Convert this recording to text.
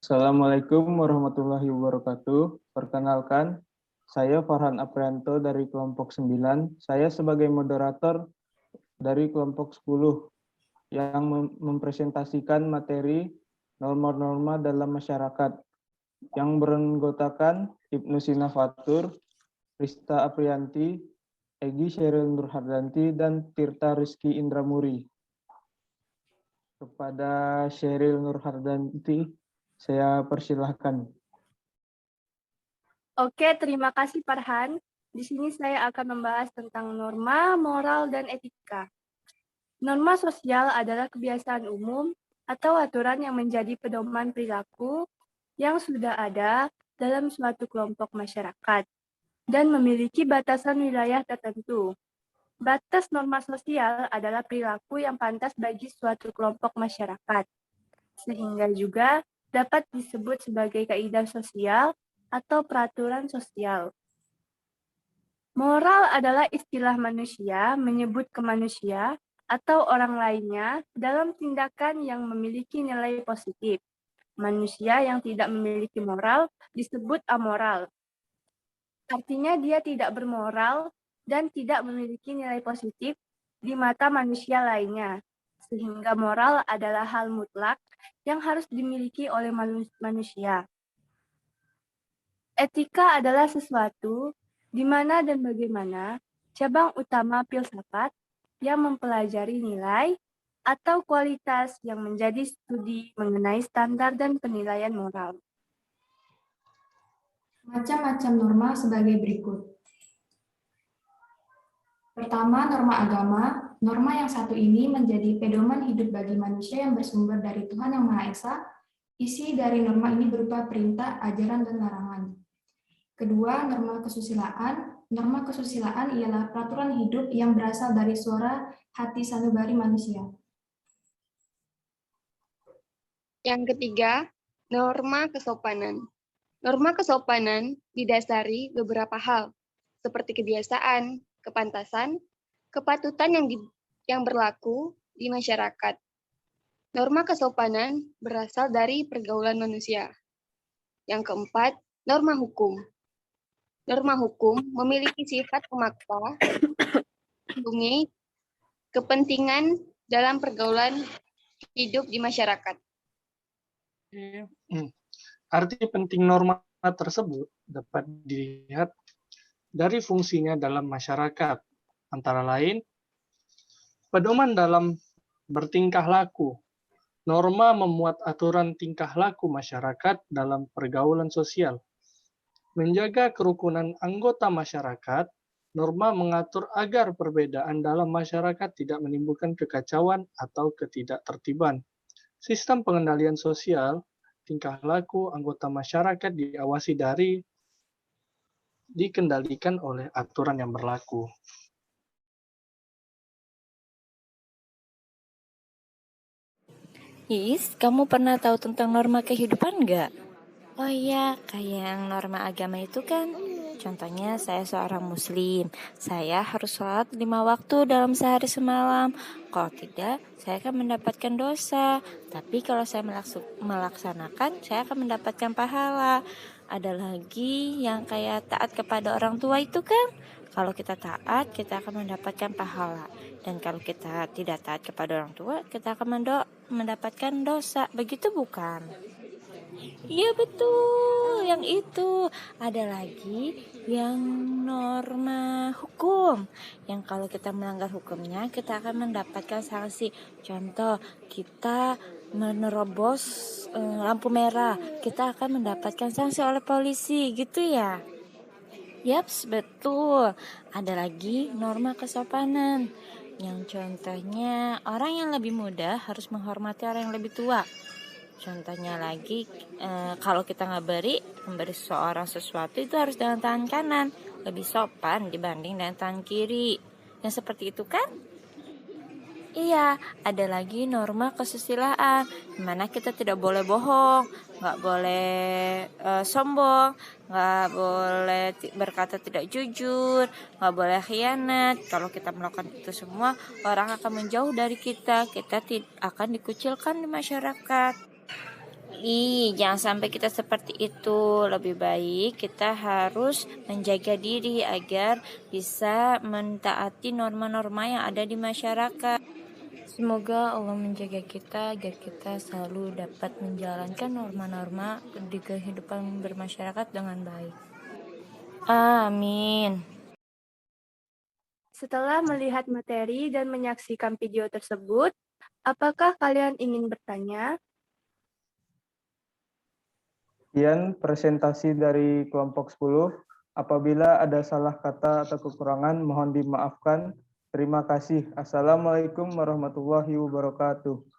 Assalamualaikum warahmatullahi wabarakatuh. Perkenalkan, saya Farhan Aprianto dari kelompok 9. Saya sebagai moderator dari kelompok 10 yang mempresentasikan materi norma-norma dalam masyarakat yang beranggotakan Ibnu Sina Fatur, Rista Aprianti, Egi Sheryl Nurhardanti, dan Tirta Rizky Indramuri. Kepada Sheryl Nurhardanti, saya persilahkan. Oke, terima kasih Farhan. Di sini saya akan membahas tentang norma, moral, dan etika. Norma sosial adalah kebiasaan umum atau aturan yang menjadi pedoman perilaku yang sudah ada dalam suatu kelompok masyarakat dan memiliki batasan wilayah tertentu. Batas norma sosial adalah perilaku yang pantas bagi suatu kelompok masyarakat, sehingga juga dapat disebut sebagai kaidah sosial atau peraturan sosial. Moral adalah istilah manusia menyebut ke manusia atau orang lainnya dalam tindakan yang memiliki nilai positif. Manusia yang tidak memiliki moral disebut amoral. Artinya dia tidak bermoral dan tidak memiliki nilai positif di mata manusia lainnya. Sehingga moral adalah hal mutlak yang harus dimiliki oleh manusia. Etika adalah sesuatu di mana dan bagaimana cabang utama filsafat yang mempelajari nilai atau kualitas yang menjadi studi mengenai standar dan penilaian moral. Macam-macam norma sebagai berikut. Pertama, norma agama. Norma yang satu ini menjadi pedoman hidup bagi manusia yang bersumber dari Tuhan Yang Maha Esa. Isi dari norma ini berupa perintah, ajaran, dan larangan. Kedua, norma kesusilaan. Norma kesusilaan ialah peraturan hidup yang berasal dari suara hati sanubari manusia. Yang ketiga, norma kesopanan. Norma kesopanan didasari beberapa hal, seperti kebiasaan, kepantasan, kepatutan yang berlaku di masyarakat. Norma kesopanan berasal dari pergaulan manusia. Yang keempat, norma hukum. Norma hukum memiliki sifat memaksa, melindungi kepentingan dalam pergaulan hidup di masyarakat. Arti penting norma tersebut dapat dilihat dari fungsinya dalam masyarakat, antara lain pedoman dalam bertingkah laku. Norma memuat aturan tingkah laku masyarakat dalam pergaulan sosial. Menjaga kerukunan anggota masyarakat, norma mengatur agar perbedaan dalam masyarakat tidak menimbulkan kekacauan atau ketidaktertiban. Sistem pengendalian sosial, tingkah laku anggota masyarakat diawasi dikendalikan oleh aturan yang berlaku. Is, kamu pernah tahu tentang norma kehidupan nggak? Oh iya, kayak yang norma agama itu kan. Contohnya saya seorang muslim. Saya harus sholat 5 waktu dalam sehari semalam. Kalau tidak, saya akan mendapatkan dosa. Tapi kalau saya melaksanakan, saya akan mendapatkan pahala. Ada lagi yang kayak taat kepada orang tua itu kan. Kalau kita taat, kita akan mendapatkan pahala. Dan kalau kita tidak taat kepada orang tua, kita akan mendapatkan dosa. Begitu bukan? Iya betul, yang itu. Ada lagi yang norma hukum, yang kalau kita melanggar hukumnya, kita akan mendapatkan sanksi. Contoh, kita menerobos lampu merah, kita akan mendapatkan sanksi oleh polisi, gitu ya. Yaps, betul. Ada lagi norma kesopanan, yang contohnya orang yang lebih muda harus menghormati orang yang lebih tua. Contohnya lagi, kalau kita memberi seseorang sesuatu itu harus dengan tangan kanan, lebih sopan dibanding dengan tangan kiri. Yang seperti itu kan? Iya, ada lagi norma kesusilaan, dimana kita tidak boleh bohong, nggak boleh sombong, nggak boleh berkata tidak jujur, nggak boleh khianat. Kalau kita melakukan itu semua, orang akan menjauh dari kita akan dikucilkan di masyarakat. Jangan sampai kita seperti itu. Lebih baik kita harus menjaga diri agar bisa mentaati norma-norma yang ada di masyarakat. Semoga Allah menjaga kita agar kita selalu dapat menjalankan norma-norma di kehidupan bermasyarakat dengan baik. Amin. Setelah melihat materi dan menyaksikan video tersebut, apakah kalian ingin bertanya? Sekian presentasi dari kelompok 10. Apabila ada salah kata atau kekurangan, mohon dimaafkan. Terima kasih. Assalamualaikum warahmatullahi wabarakatuh.